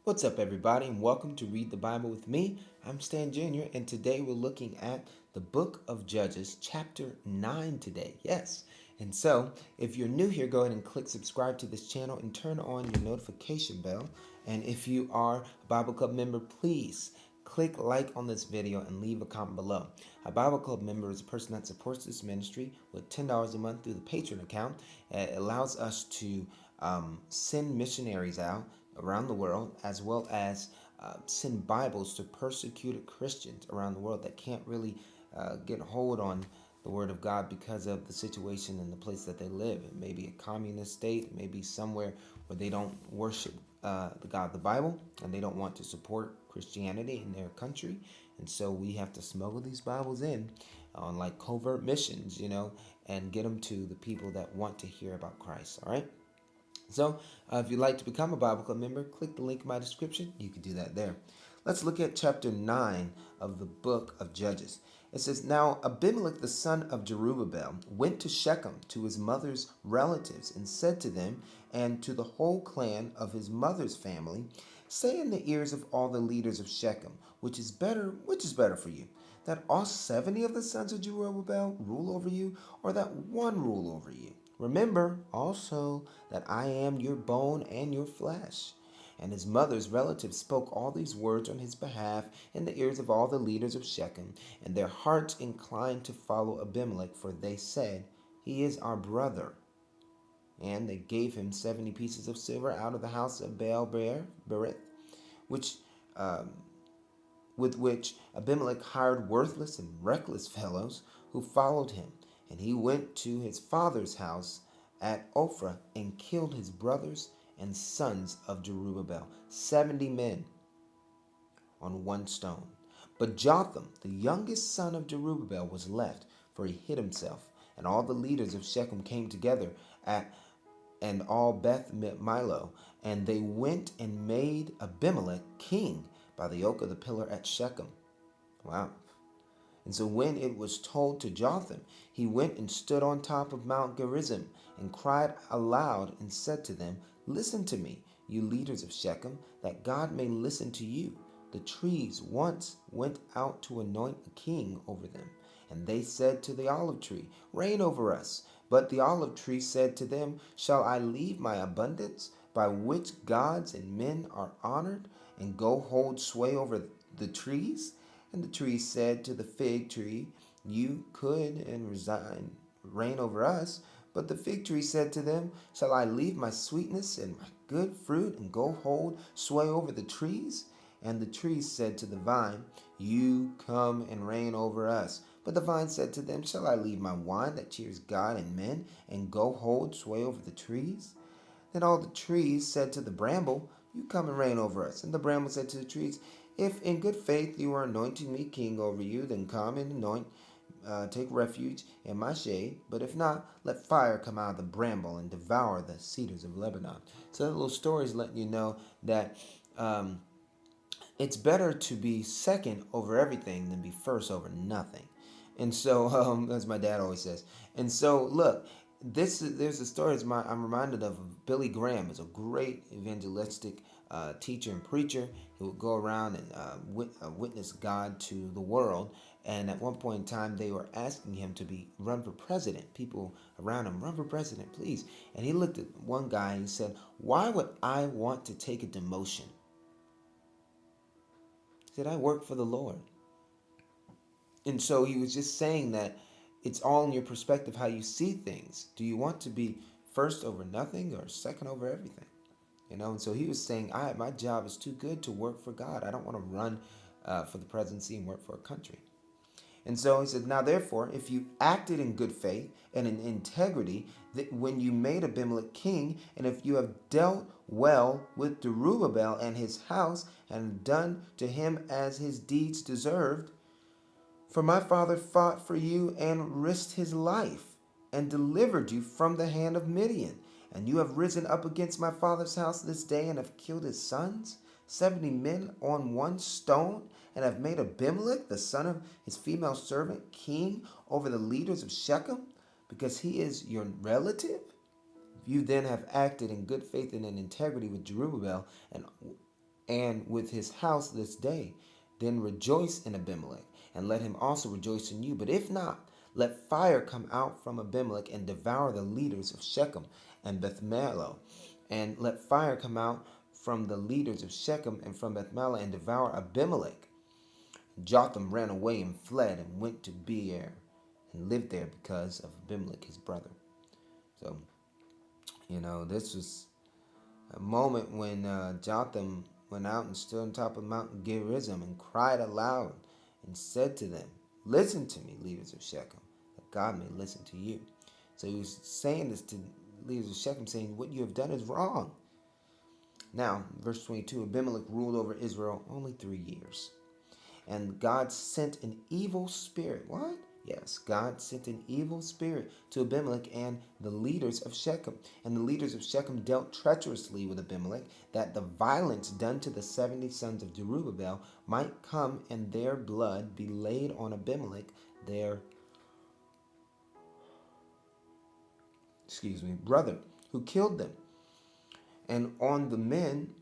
What's up, everybody, and welcome to Read the Bible with me. I'm Stan Jr., and today we're looking at the book of Judges, chapter 9 today. Yes. And so, if you're new here, go ahead and click subscribe to this channel and turn on your notification bell. And if you are a Bible Club member, please click like on this video and leave a comment below. A Bible Club member is a person that supports this ministry with $10 a month through the Patreon account. It allows us to send missionaries out around the world, as well as send Bibles to persecuted Christians around the world that can't really get a hold on the Word of God because of the situation and the place that they live. It may be a communist state, it may be somewhere where they don't worship the God of the Bible, and they don't want to support Christianity in their country. And so we have to smuggle these Bibles in on like covert missions, and get them to the people that want to hear about Christ. All right. So, if you'd like to become a Bible Club member, click the link in my description. You can do that there. Let's look at chapter 9 of the book of Judges. It says, Now Abimelech the son of Jerubbaal went to Shechem to his mother's relatives and said to them and to the whole clan of his mother's family, Say in the ears of all the leaders of Shechem, which is better for you, that all 70 of the sons of Jerubbaal rule over you, or that one rule over you? Remember also that I am your bone and your flesh. And his mother's relatives spoke all these words on his behalf in the ears of all the leaders of Shechem, and their hearts inclined to follow Abimelech, for they said, He is our brother. And they gave him 70 pieces of silver out of the house of Baal-berith, which with which Abimelech hired worthless and reckless fellows who followed him. And he went to his father's house at Ophrah and killed his brothers and sons of Jerubbaal, 70 men on one stone. But Jotham, the youngest son of Jerubbaal, was left, for he hid himself. And all the leaders of Shechem came together and all Beth Milo, and they went and made Abimelech king by the oak of the pillar at Shechem. Wow. And so when it was told to Jotham, he went and stood on top of Mount Gerizim and cried aloud and said to them, Listen to me, you leaders of Shechem, that God may listen to you. The trees once went out to anoint a king over them, and they said to the olive tree, Reign over us. But the olive tree said to them, Shall I leave my abundance, by which gods and men are honored, and go hold sway over the trees? And the tree said to the fig tree, You could and reign over us. But the fig tree said to them, Shall I leave my sweetness and my good fruit and go hold sway over the trees? And the tree said to the vine, You come and reign over us. But the vine said to them, Shall I leave my wine that cheers God and men and go hold sway over the trees? Then all the trees said to the bramble, You come and reign over us. And the bramble said to the trees, If in good faith you are anointing me king over you, then come and take refuge in my shade. But if not, let fire come out of the bramble and devour the cedars of Lebanon. So that little story is letting you know that it's better to be second over everything than be first over nothing. And so, as my dad always says. And so, look, there's a story I'm reminded of Billy Graham. Is a great evangelistic teacher and preacher who would go around and witness God to the world. And at one point in time, they were asking him to run for president. People around him, run for president, please. And he looked at one guy and he said, Why would I want to take a demotion? He said, I work for the Lord. And so he was just saying that it's all in your perspective how you see things. Do you want to be first over nothing or second over everything? And so he was saying, my job is too good to work for God. I don't want to run for the presidency and work for a country. And so he said, Now therefore, if you acted in good faith and in integrity, that when you made Abimelech king, and if you have dealt well with Jerubbaal and his house, and done to him as his deeds deserved, for my father fought for you and risked his life and delivered you from the hand of Midian. And you have risen up against my father's house this day and have killed his sons, 70 men on one stone, and have made Abimelech, the son of his female servant, king over the leaders of Shechem, because he is your relative. You then have acted in good faith and in integrity with Jerubbaal and and with his house this day. Then rejoice in Abimelech, and let him also rejoice in you. But if not, let fire come out from Abimelech and devour the leaders of Shechem and Beth-Millo. And let fire come out from the leaders of Shechem and from Beth-Millo and devour Abimelech. Jotham ran away and fled and went to Beer and lived there because of Abimelech, his brother. So, this was a moment when Jotham went out and stood on top of Mount Gerizim and cried aloud and said to them, "Listen to me, leaders of Shechem, that God may listen to you." So he was saying this to the leaders of Shechem, saying, what you have done is wrong. Now, verse 22, Abimelech ruled over Israel only 3 years. And God sent an evil spirit. What? Yes, God sent an evil spirit to Abimelech and the leaders of Shechem. And the leaders of Shechem dealt treacherously with Abimelech, that the violence done to the 70 sons of Jerubbaal might come and their blood be laid on Abimelech, their brother, who killed them, and on the men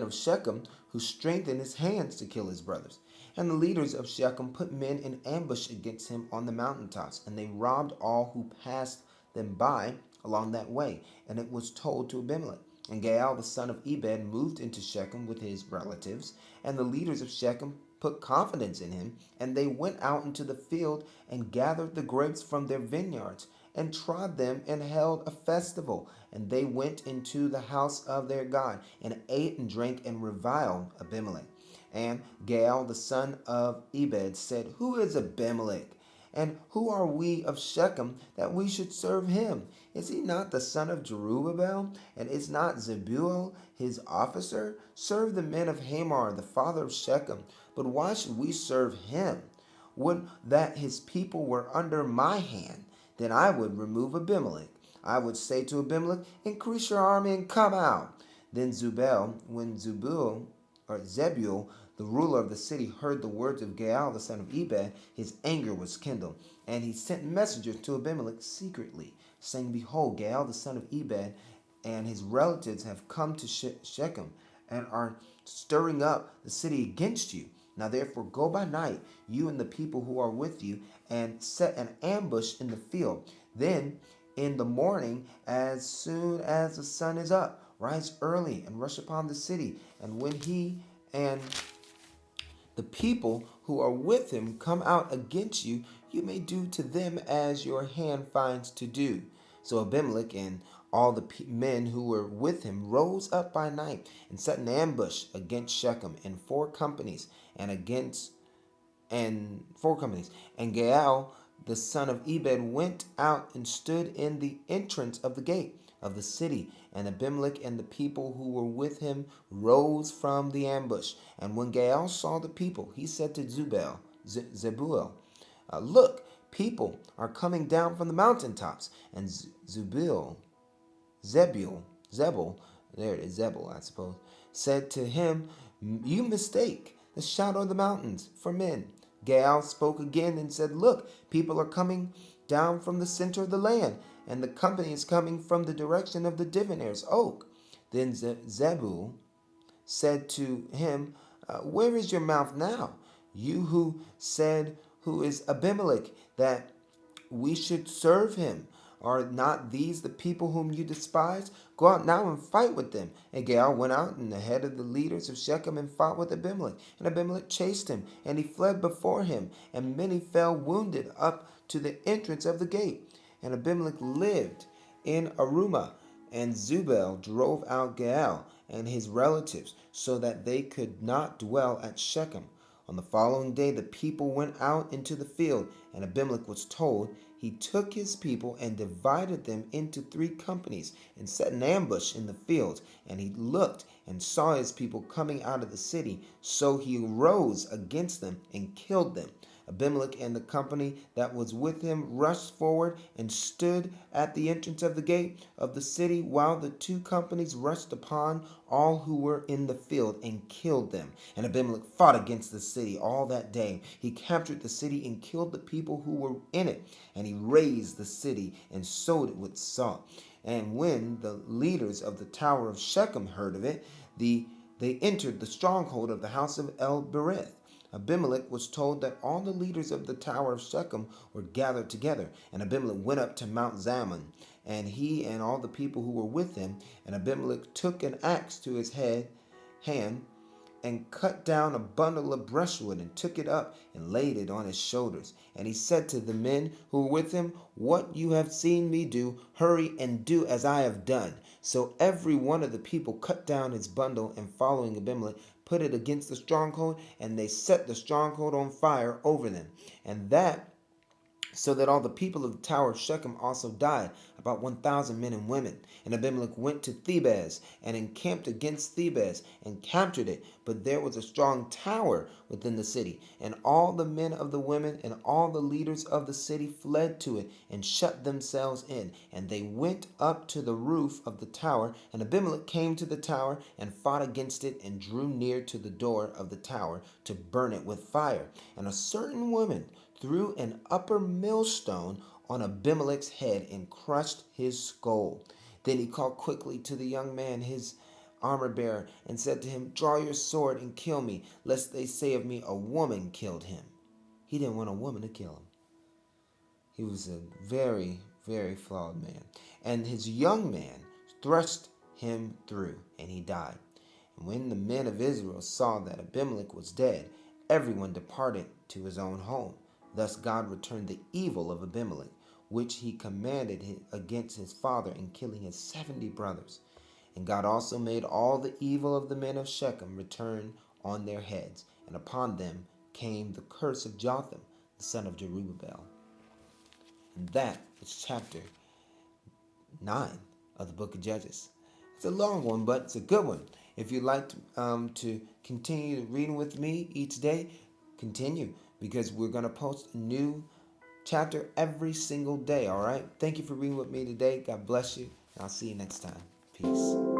of Shechem, who strengthened his hands to kill his brothers. And the leaders of Shechem put men in ambush against him on the mountaintops, and they robbed all who passed them by along that way. And it was told to Abimelech. And Gaal the son of Ebed moved into Shechem with his relatives, and the leaders of Shechem put confidence in him, and they went out into the field and gathered the grapes from their vineyards and trod them and held a festival. And they went into the house of their God and ate and drank and reviled Abimelech. And Gaal the son of Ebed said, "Who is Abimelech? And who are we of Shechem that we should serve him? Is he not the son of Jerubbaal? And is not Zebul his officer? Serve the men of Hamor, the father of Shechem. But why should we serve him? Would that his people were under my hand. Then I would remove Abimelech. I would say to Abimelech, increase your army and come out." Then when Zebul, the ruler of the city, heard the words of Gaal the son of Ebed, his anger was kindled. And he sent messengers to Abimelech secretly, saying, "Behold, Gaal the son of Ebed and his relatives have come to Shechem, and are stirring up the city against you. Now therefore go by night, you and the people who are with you, and set an ambush in the field. Then in the morning, as soon as the sun is up, rise early and rush upon the city. And when he and the people who are with him come out against you, you may do to them as your hand finds to do." So Abimelech and all the men who were with him rose up by night and set an ambush against Shechem in 4 companies, and Gaal the son of Ebed went out and stood in the entrance of the gate of the city. And Abimelech and the people who were with him rose from the ambush. And when Gaal saw the people, he said to Zebul, "Look, people are coming down from the mountaintops." And Zebul, there it is, Zebul, I suppose, said to him, "You mistake the shadow of the mountains for men." Gaal spoke again and said, "Look, people are coming down from the center of the land, and the company is coming from the direction of the diviner's oak." Then Zebul said to him, "Where is your mouth now? You who said, 'Who is Abimelech, that we should serve him?' Are not these the people whom you despise? Go out now and fight with them." And Gaal went out in the head of the leaders of Shechem and fought with Abimelech. And Abimelech chased him, and he fled before him, and many fell wounded up to the entrance of the gate. And Abimelech lived in Arumah, and Zebul drove out Gaal and his relatives, so that they could not dwell at Shechem. On the following day the people went out into the field, and Abimelech was told. He took his people and divided them into 3 companies and set an ambush in the field. And he looked and saw his people coming out of the city. So he arose against them and killed them. Abimelech and the company that was with him rushed forward and stood at the entrance of the gate of the city, while the 2 companies rushed upon all who were in the field and killed them. And Abimelech fought against the city all that day. He captured the city and killed the people who were in it. And he razed the city and sowed it with salt. And when the leaders of the tower of Shechem heard of it, the they entered the stronghold of the house of El-Berith. Abimelech was told that all the leaders of the tower of Shechem were gathered together, and Abimelech went up to Mount Zammon, and he and all the people who were with him. And Abimelech took an axe to his hand and cut down a bundle of brushwood and took it up and laid it on his shoulders. And he said to the men who were with him, "What you have seen me do, hurry and do as I have done." So every one of the people cut down his bundle, and following Abimelech, put it against the stronghold, and they set the stronghold on fire over them. And that so that all the people of the tower of Shechem also died, about 1,000 men and women. And Abimelech went to Thebez and encamped against Thebez and captured it. But there was a strong tower within the city, and all the men of the women and all the leaders of the city fled to it and shut themselves in. And they went up to the roof of the tower, and Abimelech came to the tower and fought against it and drew near to the door of the tower to burn it with fire. And a certain woman threw an upper millstone on Abimelech's head and crushed his skull. Then he called quickly to the young man, his armor bearer, and said to him, "Draw your sword and kill me, lest they say of me, a woman killed him." He didn't want a woman to kill him. He was a very, very flawed man. And his young man thrust him through, and he died. And when the men of Israel saw that Abimelech was dead, everyone departed to his own home. Thus God returned the evil of Abimelech, which he commanded against his father in killing his 70 brothers. And God also made all the evil of the men of Shechem return on their heads, and upon them came the curse of Jotham, the son of Jerubbaal. And that is chapter 9 of the book of Judges. It's a long one, but it's a good one. If you'd like to continue reading with me each day, continue, because we're going to post a new chapter every single day, all right? Thank you for reading with me today. God bless you, and I'll see you next time. Peace.